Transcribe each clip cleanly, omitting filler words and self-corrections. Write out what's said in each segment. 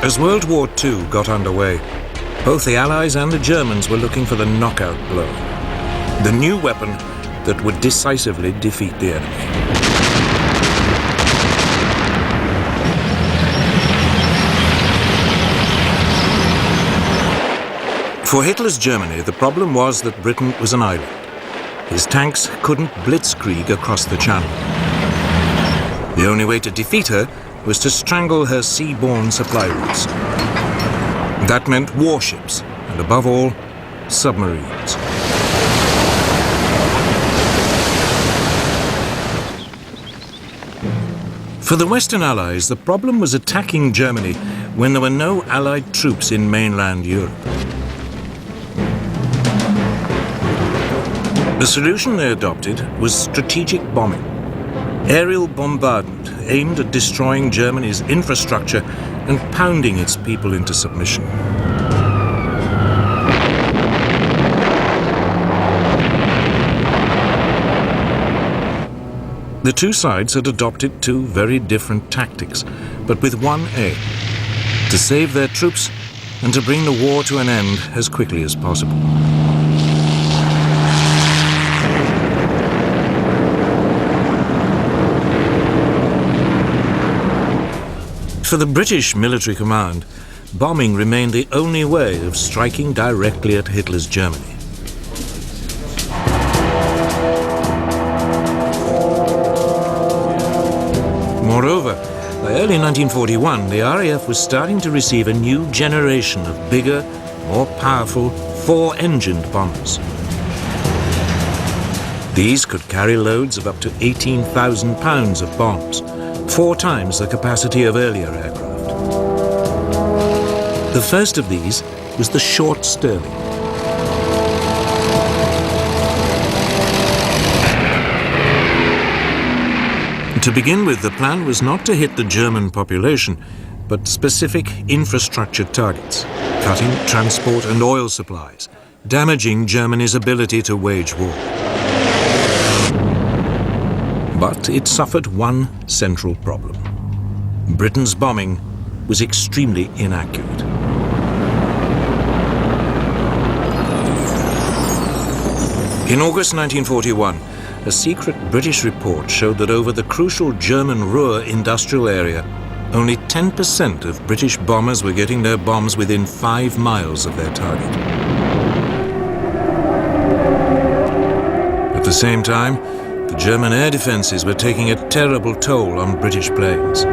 As World War II got underway, both the Allies and the Germans were looking for the knockout blow, the new weapon that would decisively defeat the enemy. For Hitler's Germany, the problem was that Britain was an island. His tanks couldn't blitzkrieg across the Channel. The only way to defeat her was to strangle her seaborne supply routes. That meant warships, and above all, submarines. For the Western Allies, the problem was attacking Germany when there were no Allied troops in mainland Europe. The solution they adopted was strategic bombing. Aerial bombardment aimed at destroying Germany's infrastructure and pounding its people into submission. The two sides had adopted two very different tactics, but with one aim: to save their troops and to bring the war to an end as quickly as possible. For the British military command, bombing remained the only way of striking directly at Hitler's Germany. Moreover, by early 1941, the RAF was starting to receive a new generation of bigger, more powerful, four-engined bombers. These could carry loads of up to 18,000 pounds of bombs, 4 times the capacity of earlier aircraft. The first of these was the Short Stirling. To begin with, the plan was not to hit the German population, but specific infrastructure targets, cutting transport and oil supplies, damaging Germany's ability to wage war. But it suffered one central problem. Britain's bombing was extremely inaccurate. In August 1941, a secret British report showed that over the crucial German Ruhr industrial area, only 10% of British bombers were getting their bombs within 5 miles of their target. At the same time, the German air defenses were taking a terrible toll on British planes.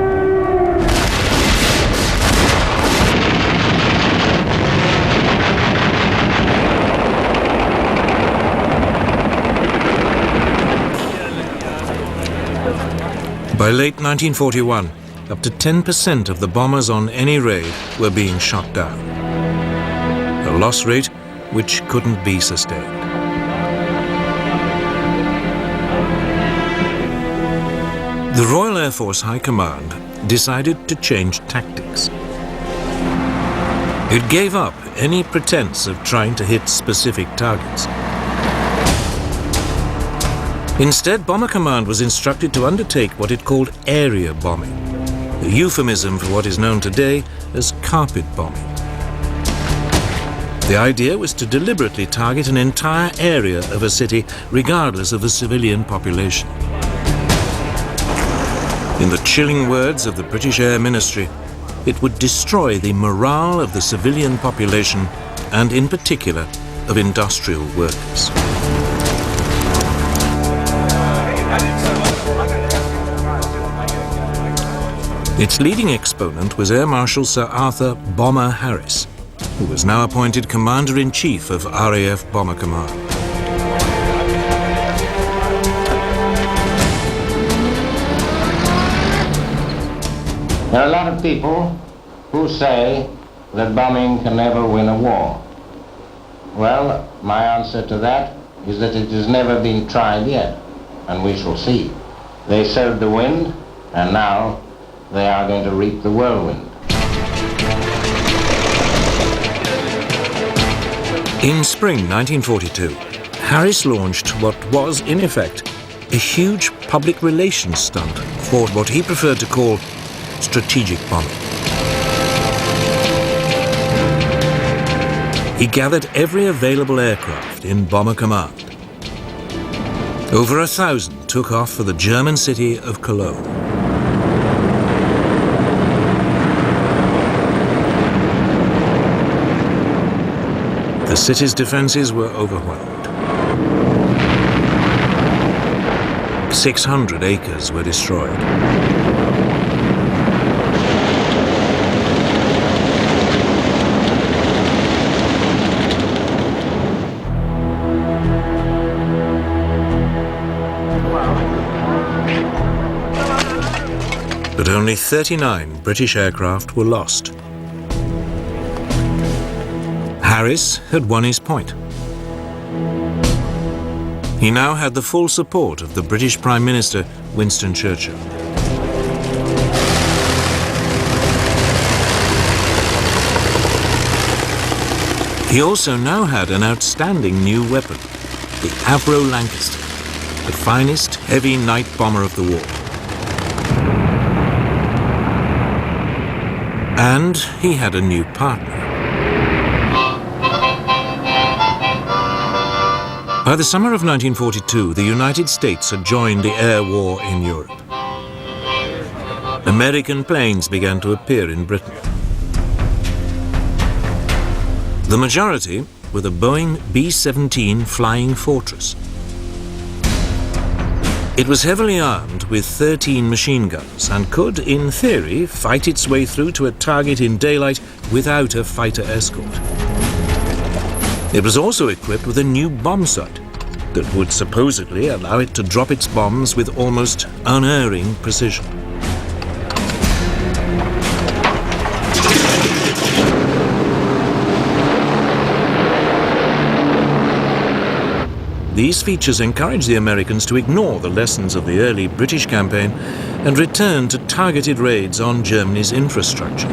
By late 1941, up to 10% of the bombers on any raid were being shot down. A loss rate which couldn't be sustained. The Royal Air Force High Command decided to change tactics. It gave up any pretense of trying to hit specific targets. Instead, Bomber Command was instructed to undertake what it called area bombing, a euphemism for what is known today as carpet bombing. The idea was to deliberately target an entire area of a city, regardless of the civilian population. In the chilling words of the British Air Ministry, it would destroy the morale of the civilian population and, in particular, of industrial workers. Its leading exponent was Air Marshal Sir Arthur Bomber Harris, who was now appointed Commander-in-Chief of RAF Bomber Command. There are a lot of people who say that bombing can never win a war. Well, my answer to that is that it has never been tried yet, and we shall see. They sowed the wind, and now they are going to reap the whirlwind. In spring 1942, Harris launched what was, in effect, a huge public relations stunt for what he preferred to call strategic bombing. He gathered every available aircraft in Bomber Command. Over 1,000 took off for the German city of Cologne. The city's defenses were overwhelmed. 600 acres were destroyed. But only 39 British aircraft were lost. Harris had won his point. He now had the full support of the British Prime Minister, Winston Churchill. He also now had an outstanding new weapon, the Avro Lancaster, the finest heavy night bomber of the war. And he had a new partner. By the summer of 1942, the United States had joined the air war in Europe. American planes began to appear in Britain. The majority were the Boeing B-17 Flying Fortress. It was heavily armed with 13 machine guns and could, in theory, fight its way through to a target in daylight without a fighter escort. It was also equipped with a new bomb sight that would supposedly allow it to drop its bombs with almost unerring precision. These features encouraged the Americans to ignore the lessons of the early British campaign and return to targeted raids on Germany's infrastructure.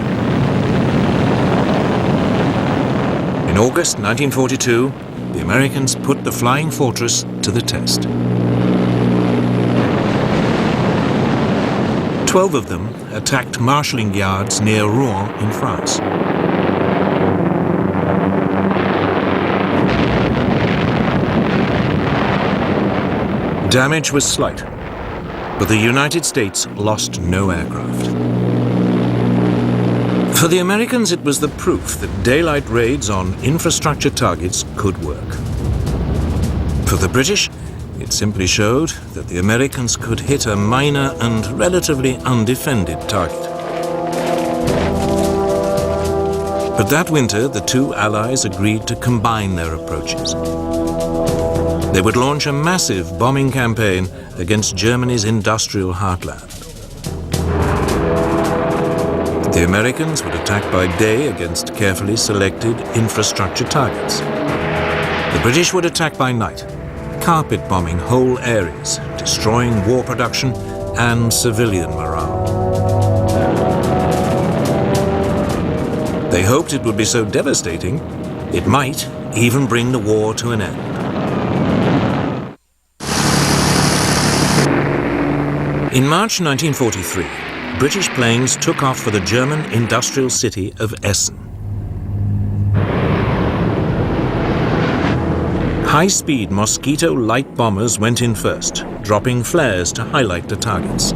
In August 1942, the Americans put the Flying Fortress to the test. 12 of them attacked marshalling yards near Rouen in France. Damage was slight, but the United States lost no aircraft. For the Americans, it was the proof that daylight raids on infrastructure targets could work. For the British, it simply showed that the Americans could hit a minor and relatively undefended target. But that winter, the two allies agreed to combine their approaches. They would launch a massive bombing campaign against Germany's industrial heartland. The Americans would attack by day against carefully selected infrastructure targets. The British would attack by night, carpet bombing whole areas, destroying war production and civilian morale. They hoped it would be so devastating, it might even bring the war to an end. In March 1943, British planes took off for the German industrial city of Essen. High-speed Mosquito light bombers went in first, dropping flares to highlight the targets.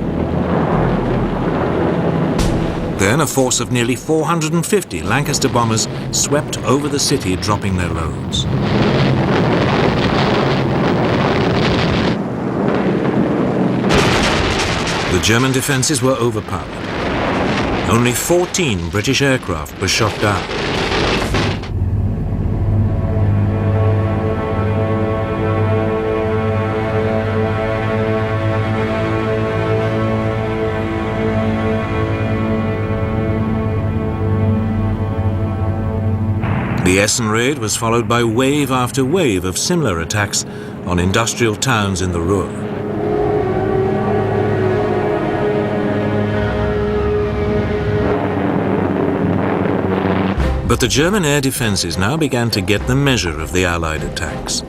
Then a force of nearly 450 Lancaster bombers swept over the city, dropping their loads. The German defenses were overpowered. Only 14 British aircraft were shot down. The Essen raid was followed by wave after wave of similar attacks on industrial towns in the Ruhr. But the German air defenses now began to get the measure of the Allied attacks.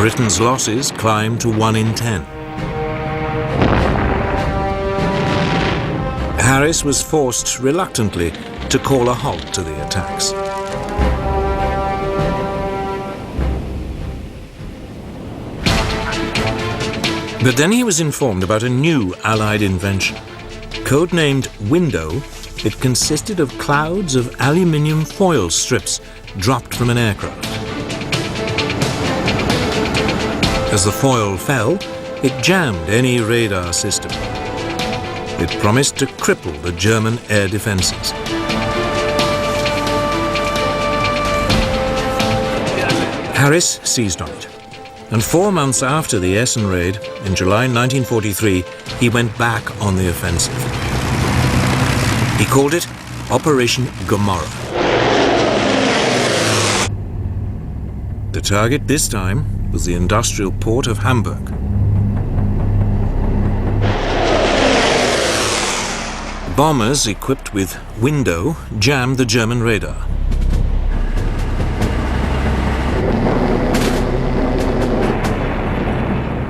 Britain's losses climbed to 1 in 10. Harris was forced reluctantly to call a halt to the attacks. But then he was informed about a new Allied invention. Codenamed Window, it consisted of clouds of aluminium foil strips dropped from an aircraft. As the foil fell, it jammed any radar system. It promised to cripple the German air defenses. Harris seized on it, and 4 months after the Essen raid, in July 1943, he went back on the offensive. He called it Operation Gomorrah. The target this time was the industrial port of Hamburg. Bombers equipped with Window jammed the German radar.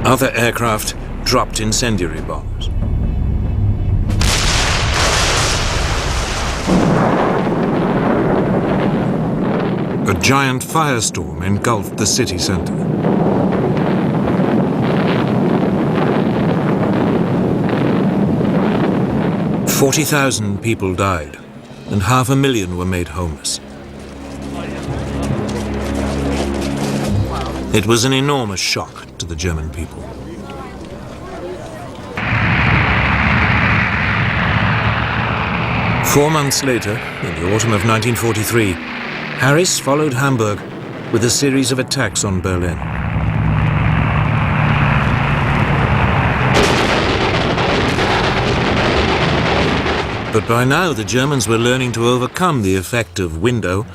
Other aircraft dropped incendiary bombs. A giant firestorm engulfed the city center. "40,000 people died, and 500,000 were made homeless. It was an enormous shock to the German people. Four months later, in the autumn of 1943, Harris followed Hamburg with a series of attacks on Berlin. But by now the Germans were learning to overcome the effect of Window,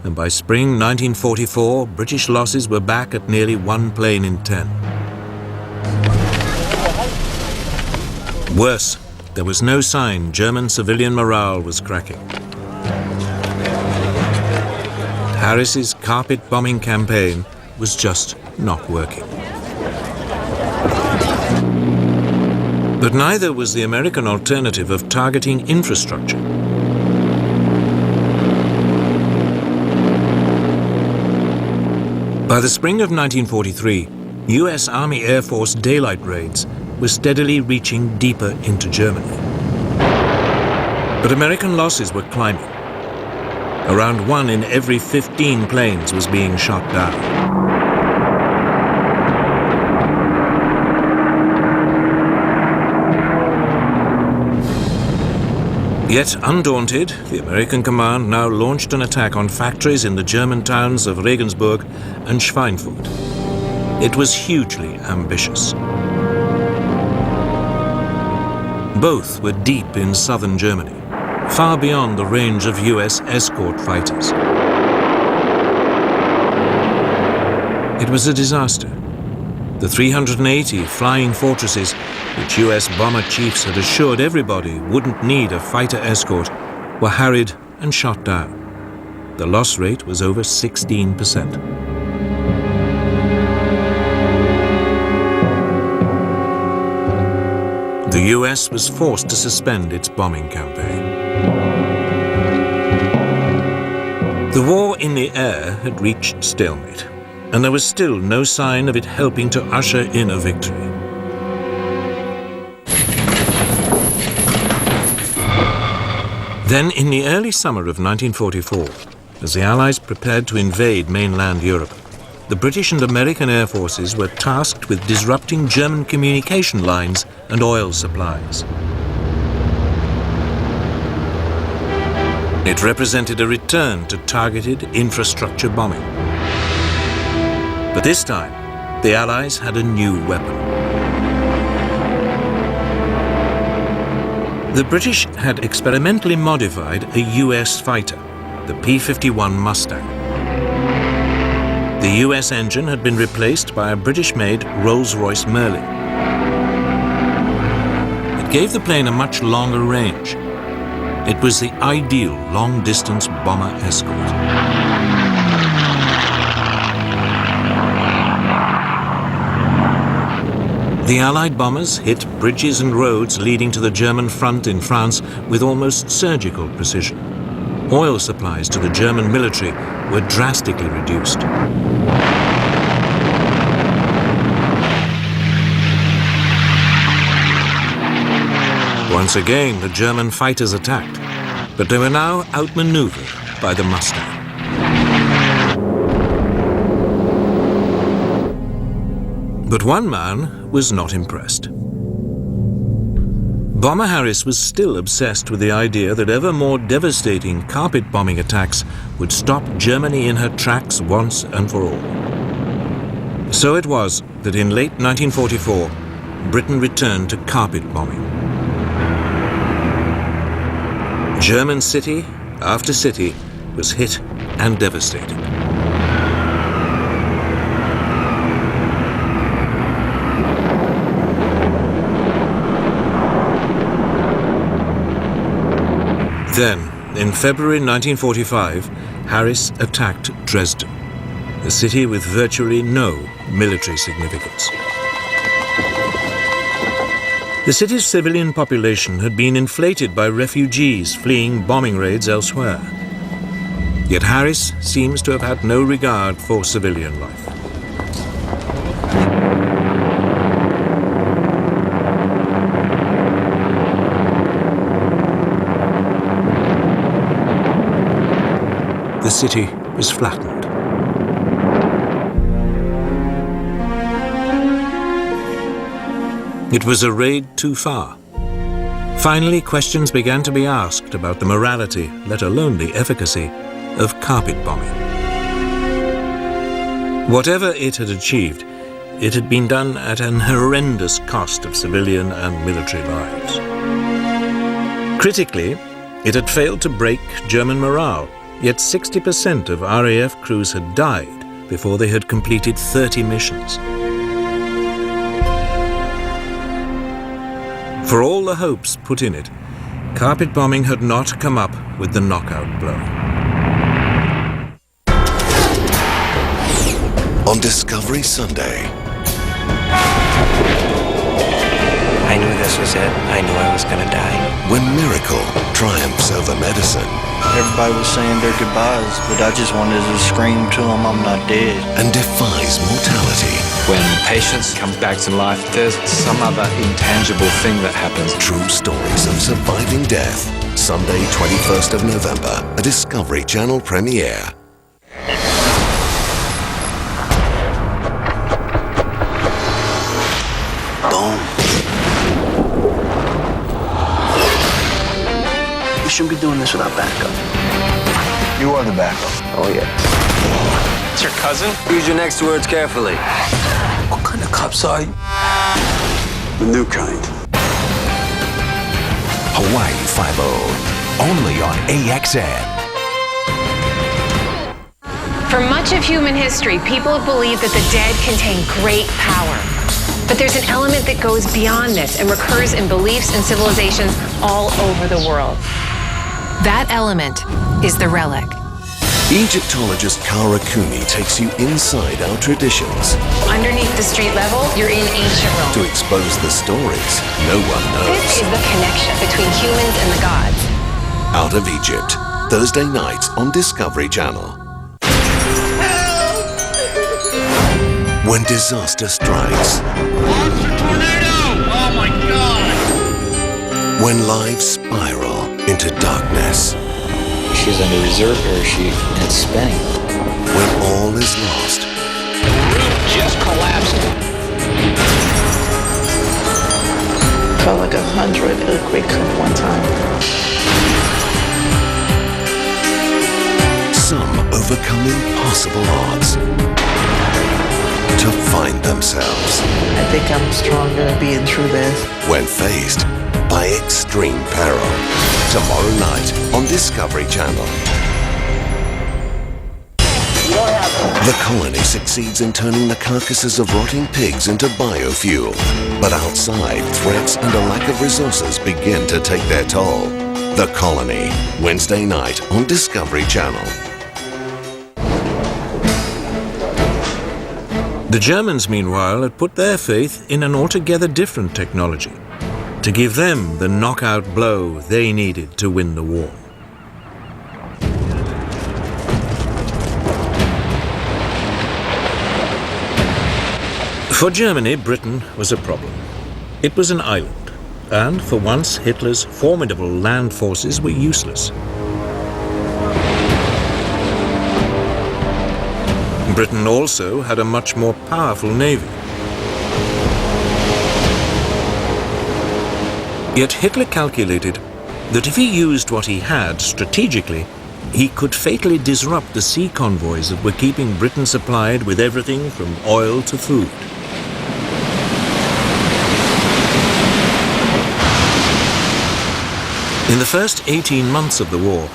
and by spring 1944, British losses were back at nearly 1 plane in 10. Worse, there was no sign German civilian morale was cracking. Harris's carpet bombing campaign was just not working. But neither was the American alternative of targeting infrastructure. By the spring of 1943, US Army Air Force daylight raids were steadily reaching deeper into Germany. But American losses were climbing. Around 1 in every 15 planes was being shot down. Yet undaunted, the American command now launched an attack on factories in the German towns of Regensburg and Schweinfurt. It was hugely ambitious. Both were deep in southern Germany, far beyond the range of US escort fighters. It was a disaster. The 380 flying fortresses, which US bomber chiefs had assured everybody wouldn't need a fighter escort, were harried and shot down. The loss rate was over 16%. The US was forced to suspend its bombing campaign. The war in the air had reached stalemate, and there was still no sign of it helping to usher in a victory. Then, in the early summer of 1944, as the Allies prepared to invade mainland Europe, the British and American air forces were tasked with disrupting German communication lines and oil supplies. It represented a return to targeted infrastructure bombing. But this time, the Allies had a new weapon. The British had experimentally modified a US fighter, the P-51 Mustang. The US engine had been replaced by a British-made Rolls-Royce Merlin. It gave the plane a much longer range. It was the ideal long-distance bomber escort. The Allied bombers hit bridges and roads leading to the German front in France with almost surgical precision. Oil supplies to the German military were drastically reduced. Once again, the German fighters attacked, but they were now outmaneuvered by the Mustang. But one man was not impressed. Bomber Harris was still obsessed with the idea that ever more devastating carpet bombing attacks would stop Germany in her tracks once and for all. So it was that in late 1944, Britain returned to carpet bombing. German city after city was hit and devastated. Then, in February 1945, Harris attacked Dresden, a city with virtually no military significance. The city's civilian population had been inflated by refugees fleeing bombing raids elsewhere. Yet Harris seems to have had no regard for civilian life. The city was flattened. It was a raid too far. Finally, questions began to be asked about the morality, let alone the efficacy, of carpet bombing. Whatever it had achieved, it had been done at an horrendous cost of civilian and military lives. Critically, it had failed to break German morale, yet 60% of RAF crews had died before they had completed 30 missions. For all the hopes put in it, carpet bombing had not come up with the knockout blow. On Discovery Sunday. I knew this was it. I knew I was going to die. When miracle triumphs over medicine. Everybody was saying their goodbyes, but I just wanted to scream to them, I'm not dead. And defies mortality. When patients come back to life, there's some other intangible thing that happens. True stories of surviving death. Sunday, 21st of November, a Discovery Channel premiere. Boom. We shouldn't be doing this without backup. You are the backup. Oh, yeah. It's your cousin? Use your next words carefully. What kind of cops are you? The new kind. Hawaii Five-0, only on AXN. For much of human history, people have believed that the dead contain great power. But there's an element that goes beyond this and recurs in beliefs and civilizations all over the world. That element is the relic. Egyptologist Kara Cooney takes you inside our traditions. Underneath the street level, you're in ancient Rome. To expose the stories no one knows. This is the connection between humans and the gods. Out of Egypt, Thursday nights on Discovery Channel. When disaster strikes. Monster tornado! Oh my God! When lives spiral into darkness. She's under reserve parachute and it's spinning. When all is lost. The roof just collapsed. Felt like 100 earthquakes at one time. Some overcome impossible odds to find themselves. I think I'm stronger being through this. When faced by extreme peril. Tomorrow night on Discovery Channel. The colony succeeds in turning the carcasses of rotting pigs into biofuel. But outside, threats and a lack of resources begin to take their toll. The Colony, Wednesday night on Discovery Channel. The Germans, meanwhile, had put their faith in an altogether different technology to give them the knockout blow they needed to win the war. For Germany, Britain was a problem. It was an island, and for once Hitler's formidable land forces were useless. Britain also had a much more powerful navy. Yet Hitler calculated that if he used what he had strategically, he could fatally disrupt the sea convoys that were keeping Britain supplied with everything from oil to food. In the first 18 months of the war,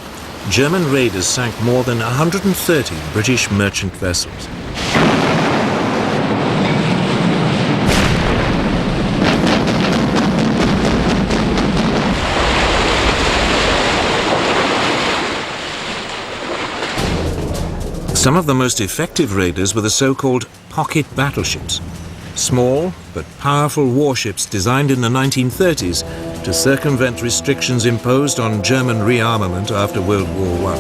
German raiders sank more than 130 British merchant vessels. Some of the most effective raiders were the so-called pocket battleships, small but powerful warships designed in the 1930s to circumvent restrictions imposed on German rearmament after World War I.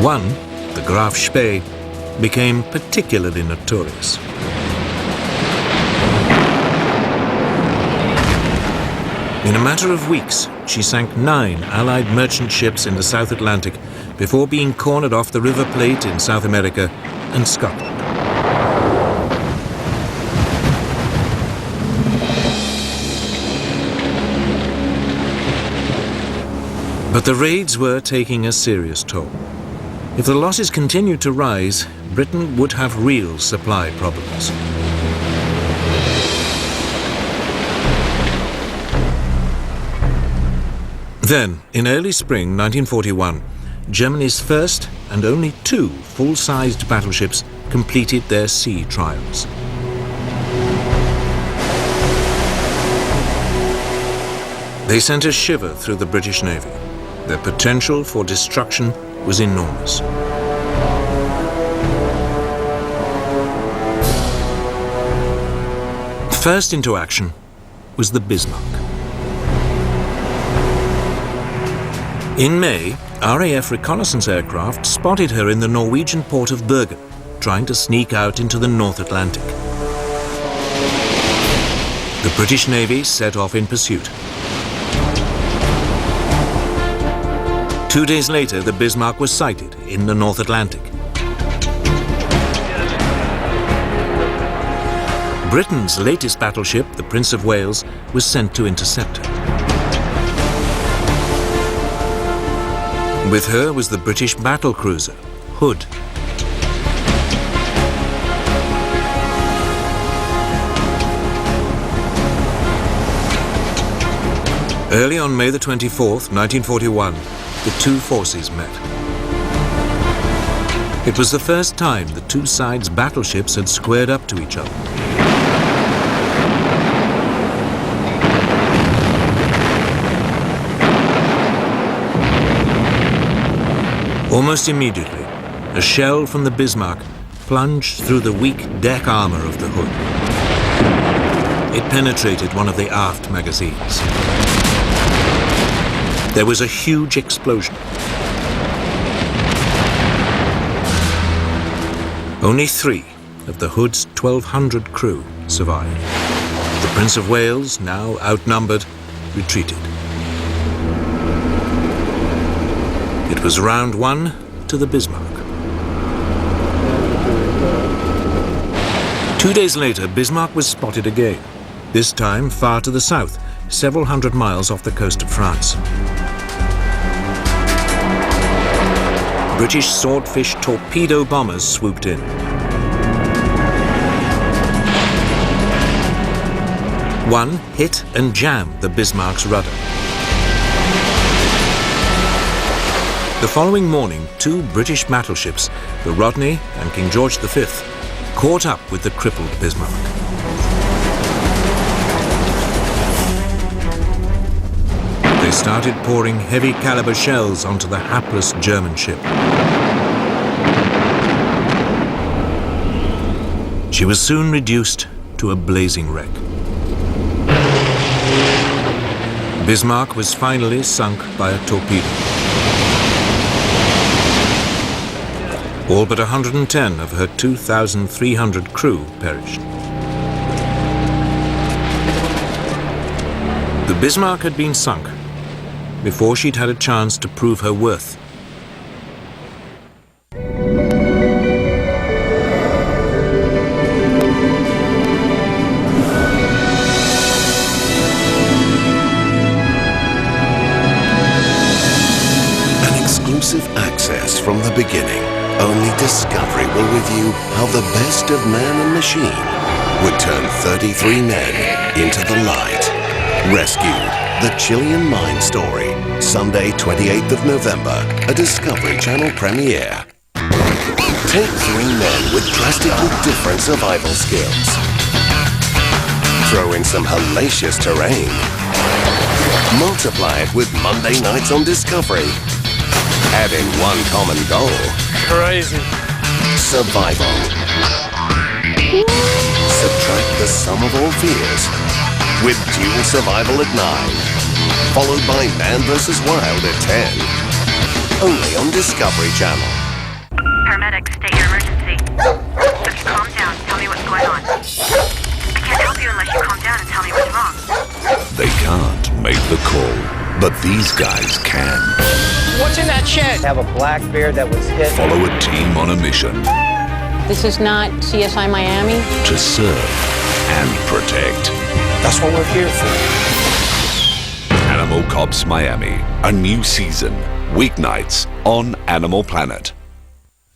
One, the Graf Spee, became particularly notorious. In a matter of weeks, she sank 9 Allied merchant ships in the South Atlantic before being cornered off the River Plate in South America and Scotland. But the raids were taking a serious toll. If the losses continued to rise, Britain would have real supply problems. Then, in early spring 1941, Germany's first and only 2 full-sized battleships completed their sea trials. They sent a shiver through the British Navy. Their potential for destruction was enormous. First into action was the Bismarck. In May, RAF reconnaissance aircraft spotted her in the Norwegian port of Bergen, trying to sneak out into the North Atlantic. The British Navy set off in pursuit. 2 days later, the Bismarck was sighted in the North Atlantic. Britain's latest battleship, the Prince of Wales, was sent to intercept her. With her was the British battlecruiser, Hood. Early on May the 24th, 1941, the 2 forces met. It was the first time the 2 sides' battleships had squared up to each other. Almost immediately, a shell from the Bismarck plunged through the weak deck armor of the Hood. It penetrated one of the aft magazines. There was a huge explosion. Only 3 of the Hood's 1,200 crew survived. The Prince of Wales, now outnumbered, retreated. It was round 1 to the Bismarck. 2 days later, Bismarck was spotted again, this time far to the south, several hundred miles off the coast of France. British Swordfish torpedo bombers swooped in. One hit and jammed the Bismarck's rudder. The following morning, 2 British battleships, the Rodney and King George V, caught up with the crippled Bismarck. They started pouring heavy caliber shells onto the hapless German ship. She was soon reduced to a blazing wreck. Bismarck was finally sunk by a torpedo. All but 110 of her 2,300 crew perished. The Bismarck had been sunk before she'd had a chance to prove her worth. Exclusive access from the beginning. Only Discovery will review how the best of man and machine would turn 33 men into the light. Rescued, the Chilean mine story. Sunday, 28th of November, a Discovery Channel premiere. Take 3 men with drastically different survival skills. Throw in some hellacious terrain. Multiply it with Monday nights on Discovery. Add in one common goal. Crazy. Survival. Subtract the sum of all fears with Dual Survival at 9. Followed by Man vs. Wild at 10. Only on Discovery Channel. Paramedics, state your emergency. Okay, calm down. Tell me what's going on. I can't help you unless you calm down and tell me what's wrong. They can't make the call, but these guys can. What's in that shed? Have a black bear that was hit. Follow a team on a mission. This is not CSI Miami. To serve and protect. That's what we're here for. Animal Cops Miami, a new season. Weeknights on Animal Planet.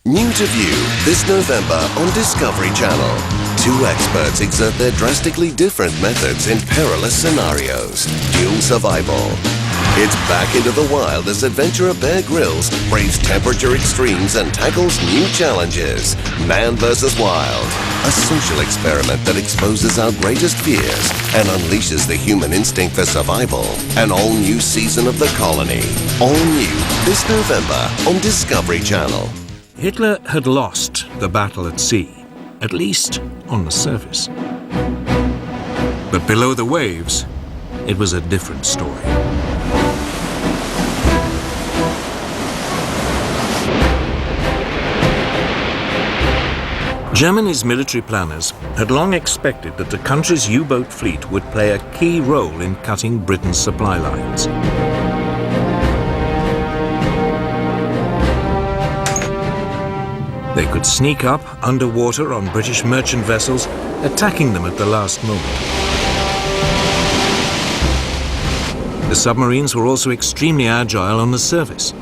New to view this November on Discovery Channel. 2 experts exert their drastically different methods in perilous scenarios. Dual Survival. It's back into the wild as adventurer Bear Grylls braves temperature extremes and tackles new challenges. Man vs. Wild. A social experiment that exposes our greatest fears and unleashes the human instinct for survival. An all-new season of The Colony. All new this November on Discovery Channel. Hitler had lost the battle at sea, at least on the surface. But below the waves, it was a different story. Germany's military planners had long expected that the country's U-boat fleet would play a key role in cutting Britain's supply lines. They could sneak up underwater on British merchant vessels, attacking them at the last moment. The submarines were also extremely agile on the surface.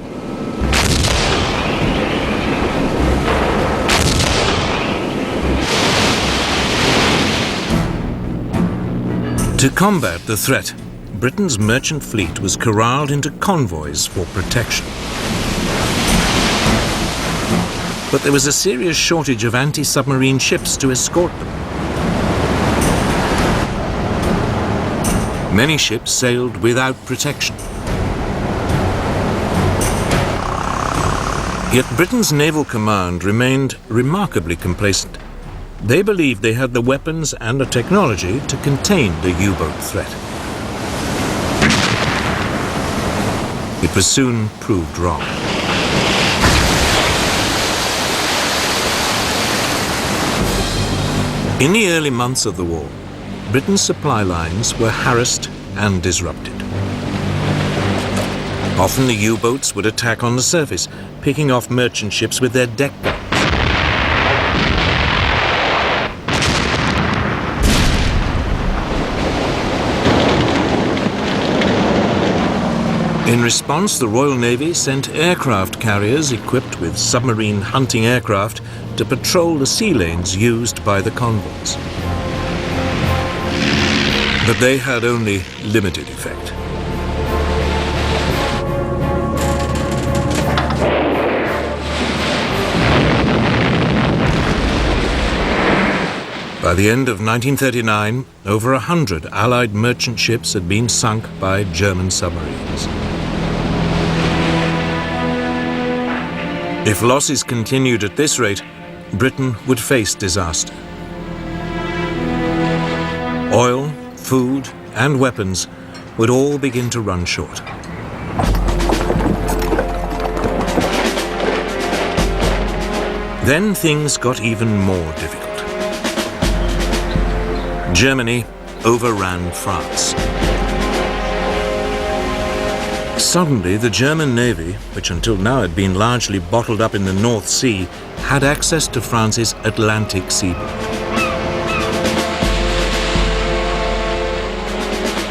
To combat the threat, Britain's merchant fleet was corralled into convoys for protection. But there was a serious shortage of anti-submarine ships to escort them. Many ships sailed without protection. Yet Britain's naval command remained remarkably complacent. They believed they had the weapons and the technology to contain the U-boat threat. It was soon proved wrong. In the early months of the war, Britain's supply lines were harassed and disrupted. Often the U-boats would attack on the surface, picking off merchant ships with their deck guns. In response, the Royal Navy sent aircraft carriers equipped with submarine hunting aircraft to patrol the sea lanes used by the convoys. But they had only limited effect. By the end of 1939, over 100 Allied merchant ships had been sunk by German submarines. If losses continued at this rate, Britain would face disaster. food, and weapons would all begin to run short. Then things got even more difficult. Germany overran France. Suddenly, the German Navy, which until now had been largely bottled up in the North Sea, had access to France's Atlantic seaboard.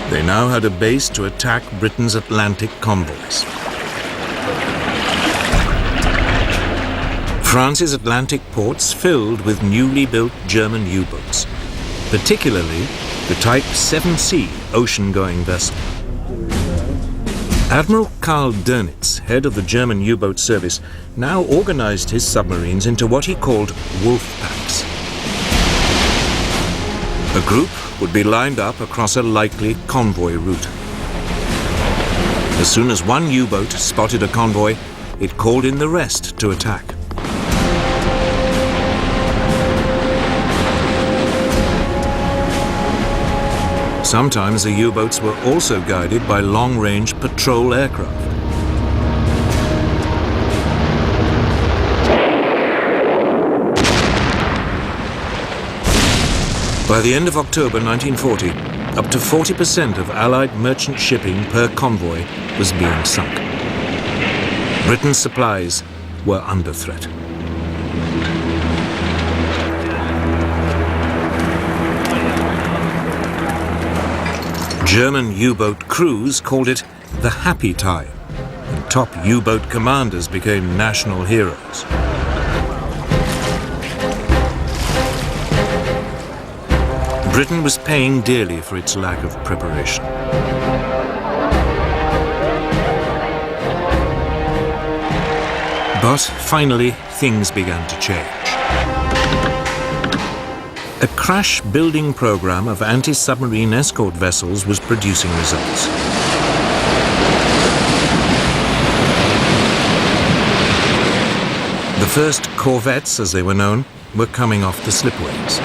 They now had a base to attack Britain's Atlantic convoys. France's Atlantic ports filled with newly built German U-boats, particularly the Type 7C ocean-going vessel. Admiral Karl Dönitz, head of the German U-boat service, now organized his submarines into what he called wolf packs. A group would be lined up across a likely convoy route. As soon as one U-boat spotted a convoy, it called in the rest to attack. Sometimes the U-boats were also guided by long-range patrol aircraft. By the end of October 1940, up to 40% of Allied merchant shipping per convoy was being sunk. Britain's supplies were under threat. German U-boat crews called it the happy time, and top U-boat commanders became national heroes. Britain was paying dearly for its lack of preparation. But finally, things began to change. A crash-building program of anti-submarine escort vessels was producing results. The first corvettes, as they were known, were coming off the slipways.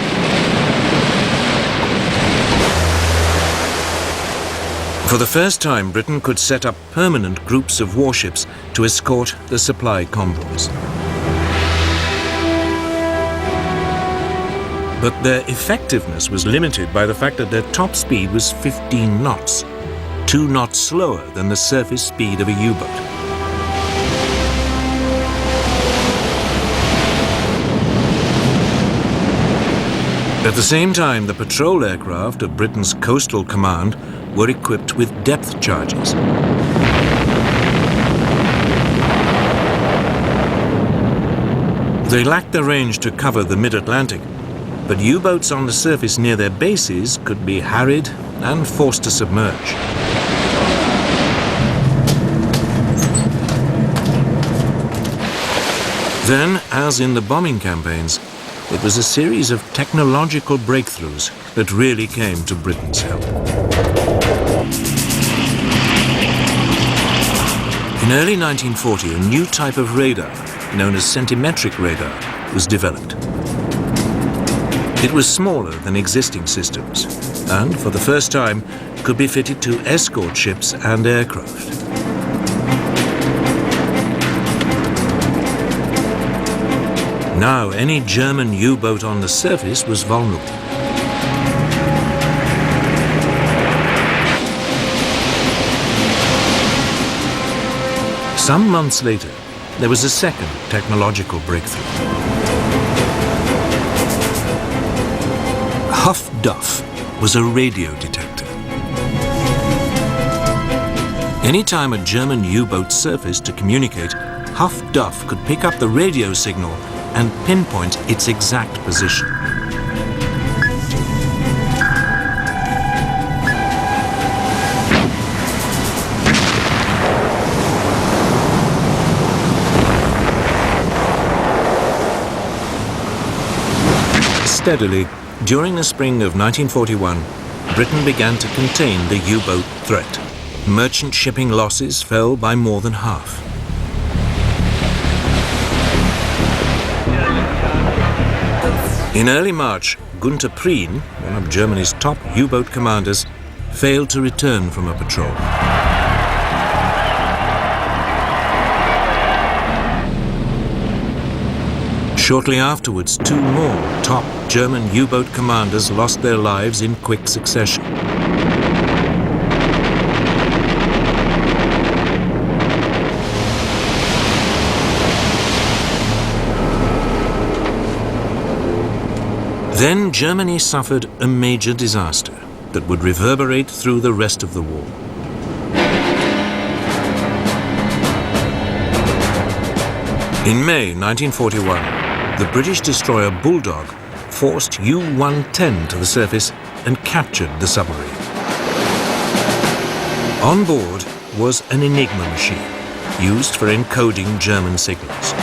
For the first time, Britain could set up permanent groups of warships to escort the supply convoys. But their effectiveness was limited by the fact that their top speed was 15 knots, 2 knots slower than the surface speed of a U-boat. At the same time, the patrol aircraft of Britain's Coastal Command were equipped with depth charges. They lacked the range to cover the mid-Atlantic, but U-boats on the surface near their bases could be harried and forced to submerge. Then, as in the bombing campaigns, it was a series of technological breakthroughs that really came to Britain's help. In early 1940, a new type of radar, known as centimetric radar, was developed. It was smaller than existing systems, and for the first time could be fitted to escort ships and aircraft. Now, any German U-boat on the surface was vulnerable. Some months later, there was a second technological breakthrough. Huff-Duff was a radio detector. Anytime a German U-boat surfaced to communicate, Huff-Duff could pick up the radio signal and pinpoint its exact position. Steadily, during the spring of 1941, Britain began to contain the U-boat threat. Merchant shipping losses fell by more than half. In early March, Gunther Prien, one of Germany's top U-boat commanders, failed to return from a patrol. Shortly afterwards, 2 more top German U-boat commanders lost their lives in quick succession. Then Germany suffered a major disaster that would reverberate through the rest of the war. In May 1941, the British destroyer Bulldog forced U-110 to the surface and captured the submarine. On board was an Enigma machine used for encoding German signals.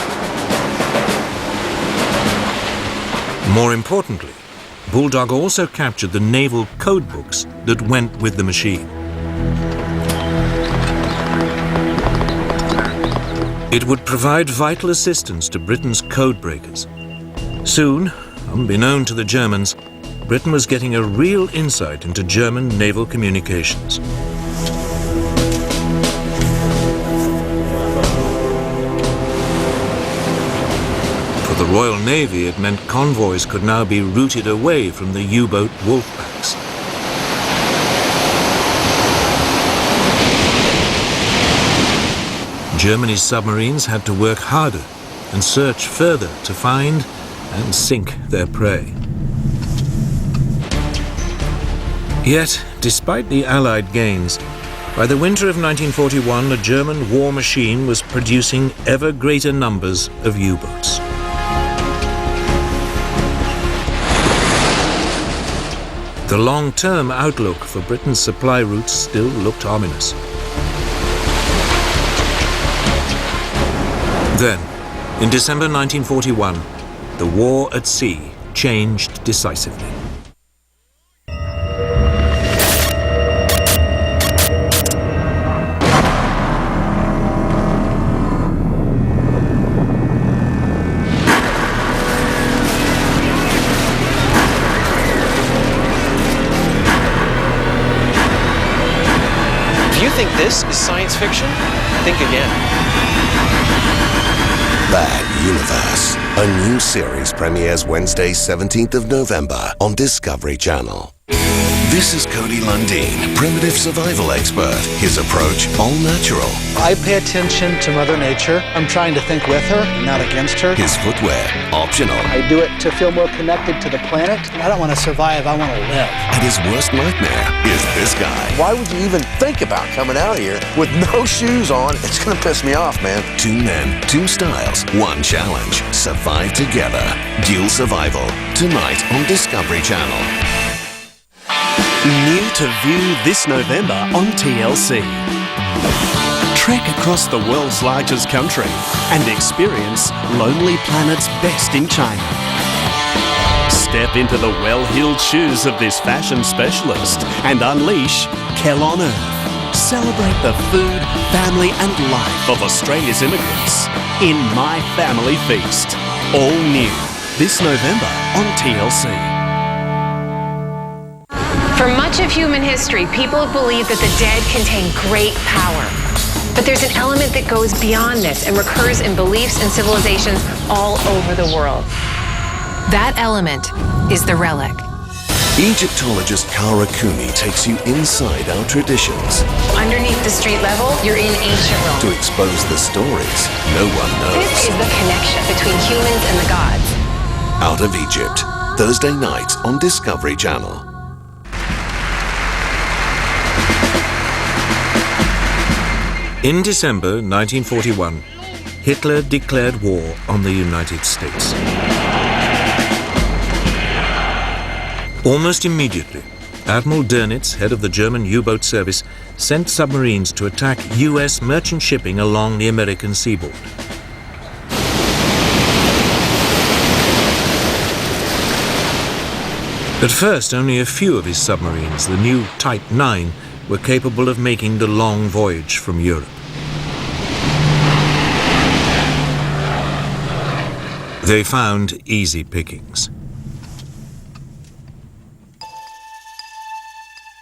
More importantly, Bulldog also captured the naval code books that went with the machine. It would provide vital assistance to Britain's code breakers. Soon, unbeknown to the Germans, Britain was getting a real insight into German naval communications. For the Royal Navy, it meant convoys could now be routed away from the U-boat wolfpacks. Germany's submarines had to work harder and search further to find and sink their prey. Yet, despite the Allied gains, by the winter of 1941, the German war machine was producing ever greater numbers of U-boats. The long-term outlook for Britain's supply routes still looked ominous. Then, in December 1941, the war at sea changed decisively. If you think this is science fiction, think again. Bad Universe. A new series premieres Wednesday, 17th of November on Discovery Channel. This is Cody Lundeen, primitive survival expert. His approach, all natural. I pay attention to Mother Nature. I'm trying to think with her, not against her. His footwear, optional. I do it to feel more connected to the planet. I don't want to survive, I want to live. And his worst nightmare is this guy. Why would you even think about coming out here with no shoes on? It's going to piss me off, man. 2 men, 2 styles, 1 challenge. Survive together. Dual Survival. Tonight on Discovery Channel. New to view this November on TLC. Trek across the world's largest country and experience Lonely Planet's best in China. Step into the well-heeled shoes of this fashion specialist and unleash Kell on Earth. Celebrate the food, family and life of Australia's immigrants in My Family Feast. All new this November on TLC. For much of human history, people have believed that the dead contain great power. But there's an element that goes beyond this and recurs in beliefs and civilizations all over the world. That element is the relic. Egyptologist Kara Cooney takes you inside our traditions. Underneath the street level, you're in ancient Rome. To expose the stories no one knows. This is the connection between humans and the gods. Out of Egypt, Thursday nights on Discovery Channel. In December 1941, Hitler declared war on the United States. Almost immediately, Admiral Dönitz, head of the German U-boat service, sent submarines to attack U.S. merchant shipping along the American seaboard. At first, only a few of his submarines, the new Type 9, were capable of making the long voyage from Europe. They found easy pickings.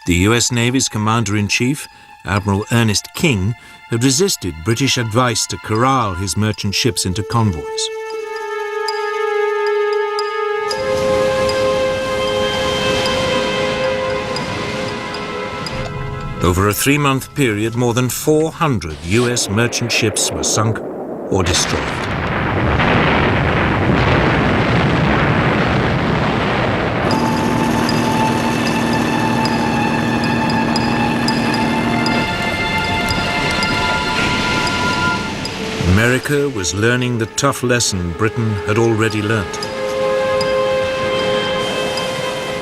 The US Navy's Commander-in-Chief, Admiral Ernest King, had resisted British advice to corral his merchant ships into convoys. Over a 3-month period, more than 400 US merchant ships were sunk or destroyed. America was learning the tough lesson Britain had already learnt.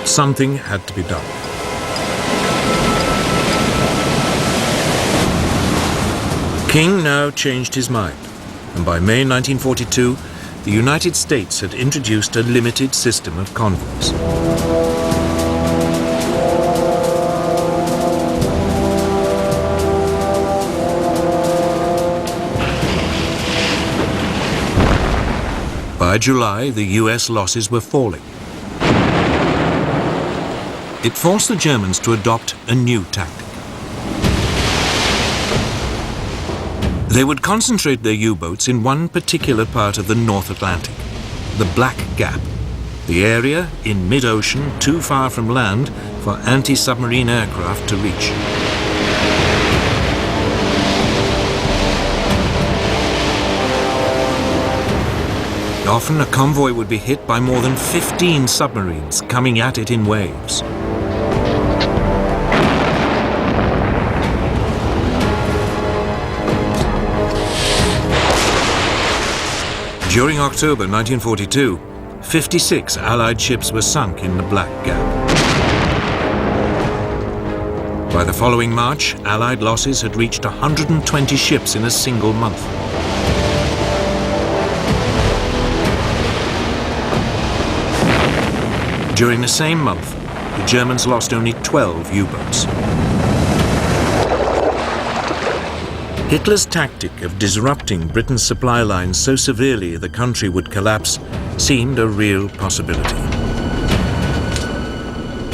Something had to be done. King now changed his mind, and by May 1942, the United States had introduced a limited system of convoys. By July, the US losses were falling. It forced the Germans to adopt a new tactic. They would concentrate their U-boats in one particular part of the North Atlantic, the Black Gap, the area in mid-ocean too far from land for anti-submarine aircraft to reach. Often a convoy would be hit by more than 15 submarines coming at it in waves. During October 1942, 56 Allied ships were sunk in the Black Gap. By the following March, Allied losses had reached 120 ships in a single month. During the same month, the Germans lost only 12 U-boats. Hitler's tactic of disrupting Britain's supply lines so severely the country would collapse seemed a real possibility.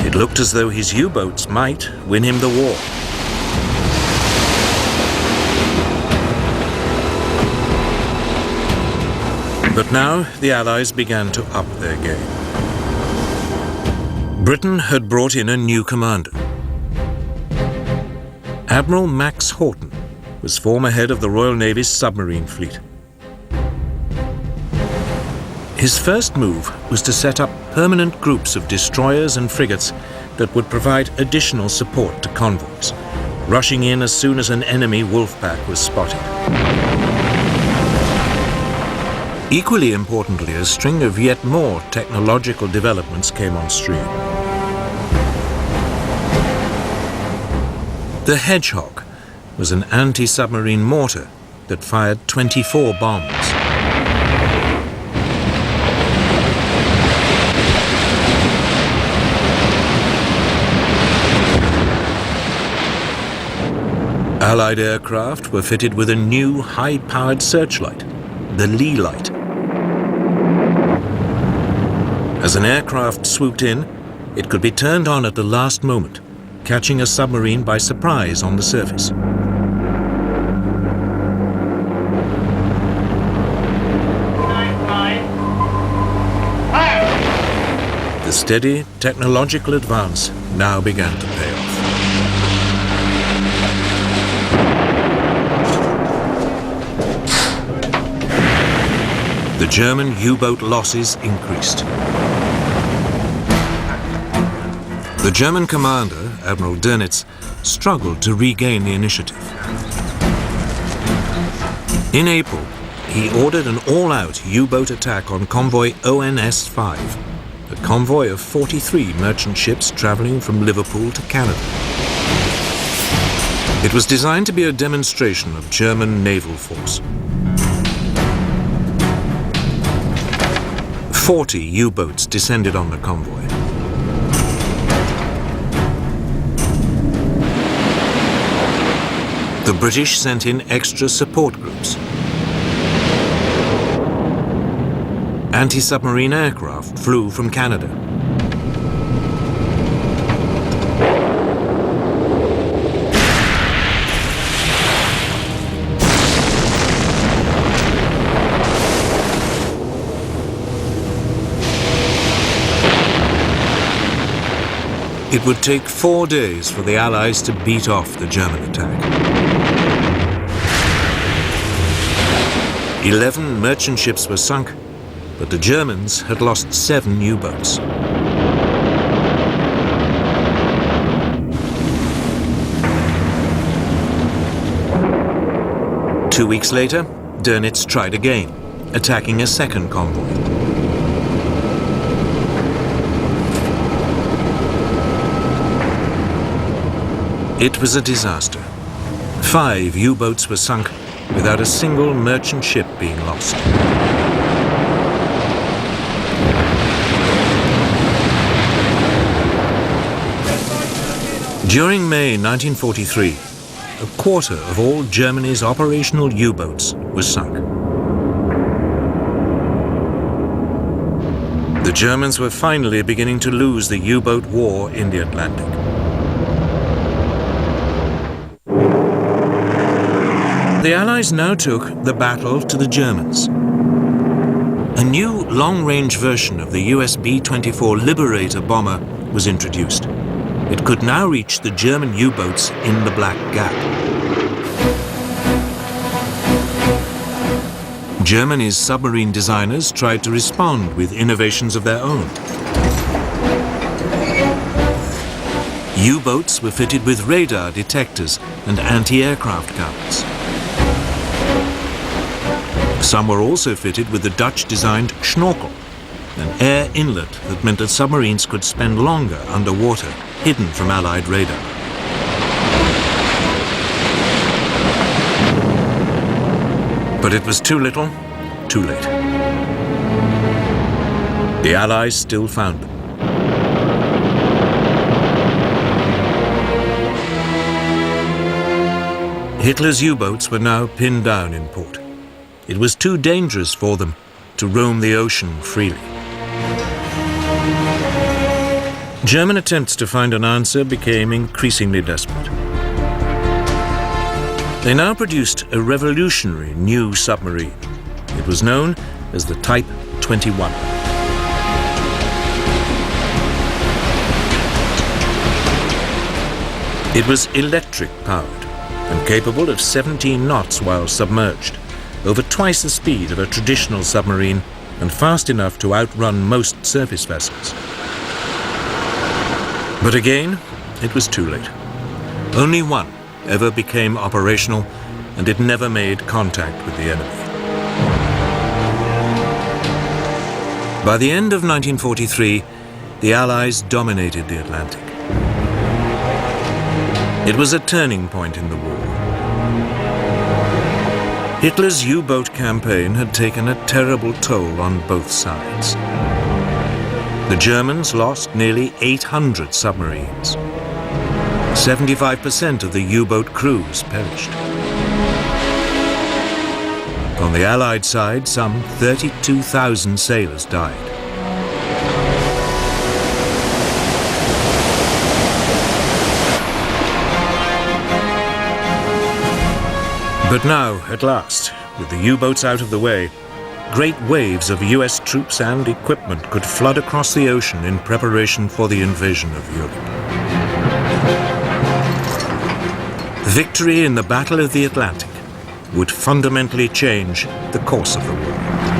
It looked as though his U-boats might win him the war. But now the Allies began to up their game. Britain had brought in a new commander. Admiral Max Houghton was former head of the Royal Navy's submarine fleet. His first move was to set up permanent groups of destroyers and frigates that would provide additional support to convoys, rushing in as soon as an enemy wolf pack was spotted. Equally importantly, a string of yet more technological developments came on stream. The Hedgehog was an anti-submarine mortar that fired 24 bombs. Allied aircraft were fitted with a new high-powered searchlight, the Lee light. As an aircraft swooped in, it could be turned on at the last moment, catching a submarine by surprise on the surface. The steady technological advance now began to pay off. The German U-boat losses increased. The German commander, Admiral Dönitz, struggled to regain the initiative. In April, he ordered an all-out U-boat attack on convoy ONS-5, a convoy of 43 merchant ships traveling from Liverpool to Canada. It was designed to be a demonstration of German naval force. 40 U-boats descended on the convoy. The British sent in extra support groups. Anti-submarine aircraft flew from Canada. It would take 4 days for the Allies to beat off the German attack. 11 merchant ships were sunk, but the Germans had lost 7 U-boats. Two weeks later, Dönitz tried again, attacking a second convoy. It was a disaster. 5 U-boats were sunk without a single merchant ship being lost. During May 1943, a quarter of all Germany's operational U-boats was sunk. The Germans were finally beginning to lose the U-boat war in the Atlantic. The Allies now took the battle to the Germans. A new long-range version of the US B-24 Liberator bomber was introduced. It could now reach the German U-boats in the Black Gap. Germany's submarine designers tried to respond with innovations of their own. U-boats were fitted with radar detectors and anti-aircraft guns. Some were also fitted with the Dutch-designed Schnorkel, an air inlet that meant that submarines could spend longer underwater, hidden from Allied radar. But it was too little, too late. The Allies still found them. Hitler's U-boats were now pinned down in port. It was too dangerous for them to roam the ocean freely. German attempts to find an answer became increasingly desperate. They now produced a revolutionary new submarine. It was known as the Type 21. It was electric-powered and capable of 17 knots while submerged, over twice the speed of a traditional submarine and fast enough to outrun most surface vessels. But again, it was too late. Only one ever became operational, and it never made contact with the enemy. By the end of 1943, the Allies dominated the Atlantic. It was a turning point in the war. Hitler's U-boat campaign had taken a terrible toll on both sides. The Germans lost nearly 800 submarines. 75% of the U-boat crews perished. On the Allied side, some 32,000 sailors died. But now, at last, with the U-boats out of the way, great waves of US troops and equipment could flood across the ocean in preparation for the invasion of Europe. Victory in the Battle of the Atlantic would fundamentally change the course of the war.